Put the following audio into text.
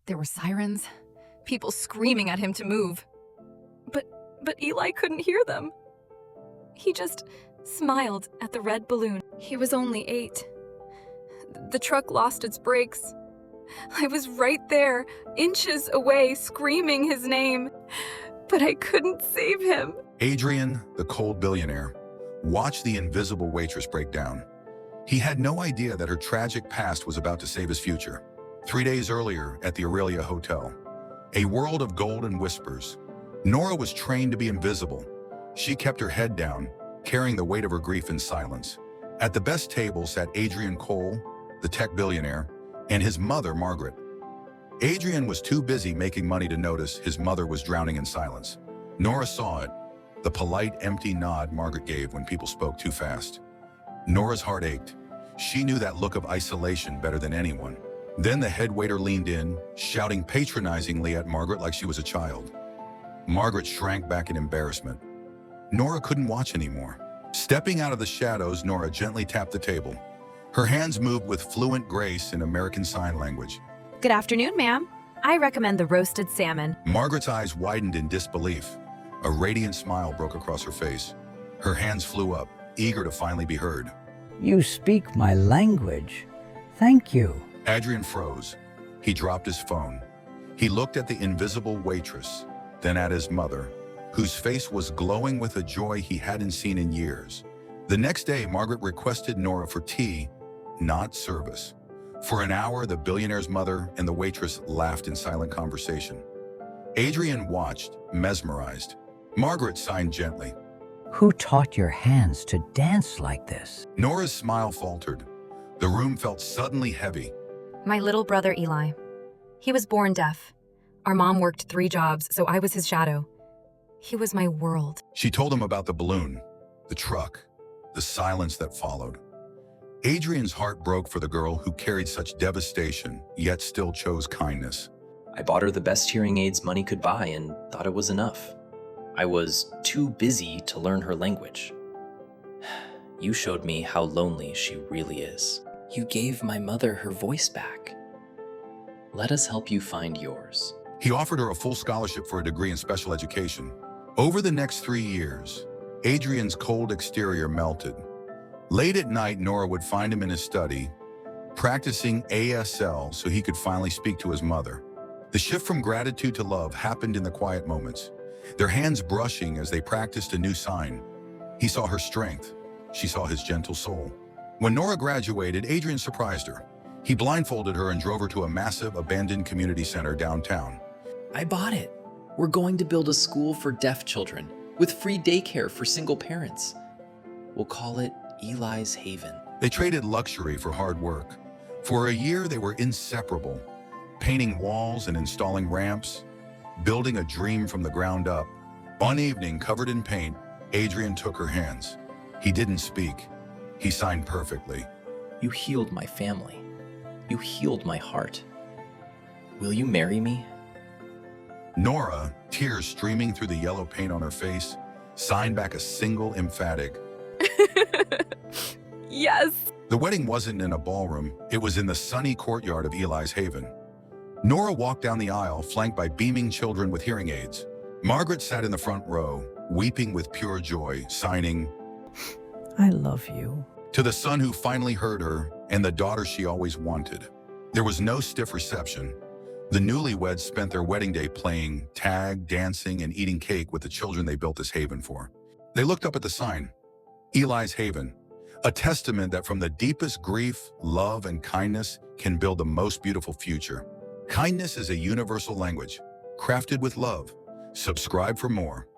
There were sirens, people screaming at him to move. But Eli couldn't hear them. He just smiled at the red balloon. He was only 8. The truck lost its brakes. I was right there, inches away, screaming his name, but I couldn't save him. Adrien, the cold billionaire, watched the invisible waitress break down. He had no idea that her tragic past was about to save his future. 3 days earlier at the Aurelia Hotel, a world of gold and whispers, Norah was trained to be invisible. She kept her head down, carrying the weight of her grief in silence. At the best table sat Adrien Cole, the tech billionaire, and his mother, Margaret. Adrien was too busy making money to notice his mother was drowning in silence. Norah saw it, the polite, empty nod Margaret gave when people spoke too fast. Norah's heart ached. She knew that look of isolation better than anyone. Then the head waiter leaned in, shouting patronizingly at Margaret like she was a child. Margaret shrank back in embarrassment. Norah couldn't watch anymore. Stepping out of the shadows, Norah gently tapped the table. Her hands moved with fluent grace in American Sign Language. Good afternoon, ma'am. I recommend the roasted salmon. Margaret's eyes widened in disbelief. A radiant smile broke across her face. Her hands flew up, eager to finally be heard. You speak my language. Thank you. Adrien froze. He dropped his phone. He looked at the invisible waitress, then at his mother, whose face was glowing with a joy he hadn't seen in years. The next day, Margaret requested Norah for tea, not service. For an hour, the billionaire's mother and the waitress laughed in silent conversation. Adrien watched, mesmerized. Margaret signed gently. Who taught your hands to dance like this? Norah's smile faltered. The room felt suddenly heavy. My little brother Eli. He was born deaf. Our mom worked 3 jobs, so I was his shadow. He was my world. She told him about the balloon, the truck, the silence that followed. Adrien's heart broke for the girl who carried such devastation, yet still chose kindness. I bought her the best hearing aids money could buy and thought it was enough. I was too busy to learn her language. You showed me how lonely she really is. You gave my mother her voice back. Let us help you find yours. He offered her a full scholarship for a degree in special education. Over the next 3 years, Adrien's cold exterior melted. Late at night, Norah would find him in his study, practicing ASL so he could finally speak to his mother. The shift from gratitude to love happened in the quiet moments, their hands brushing as they practiced a new sign. He saw her strength. She saw his gentle soul. When Norah graduated, Adrien surprised her. He blindfolded her and drove her to a massive, abandoned community center downtown. I bought it. We're going to build a school for deaf children with free daycare for single parents. We'll call it Eli's Haven. They traded luxury for hard work. For a year, they were inseparable, painting walls and installing ramps, building a dream from the ground up. One evening, covered in paint, Adrien took her hands. He didn't speak. He signed perfectly. You healed my family. You healed my heart. Will you marry me? Norah, tears streaming through the yellow paint on her face, signed back a single emphatic. Yes. The wedding wasn't in a ballroom. It was in the sunny courtyard of Eli's Haven. Norah walked down the aisle, flanked by beaming children with hearing aids. Margaret sat in the front row, weeping with pure joy, signing, I love you. to the son who finally heard her and the daughter she always wanted. There was no stiff reception. The newlyweds spent their wedding day playing tag, dancing, and eating cake with the children they built this haven for. They looked up at the sign, Eli's Haven, a testament that from the deepest grief, love, and kindness can build the most beautiful future. Kindness is a universal language, crafted with love. Subscribe for more.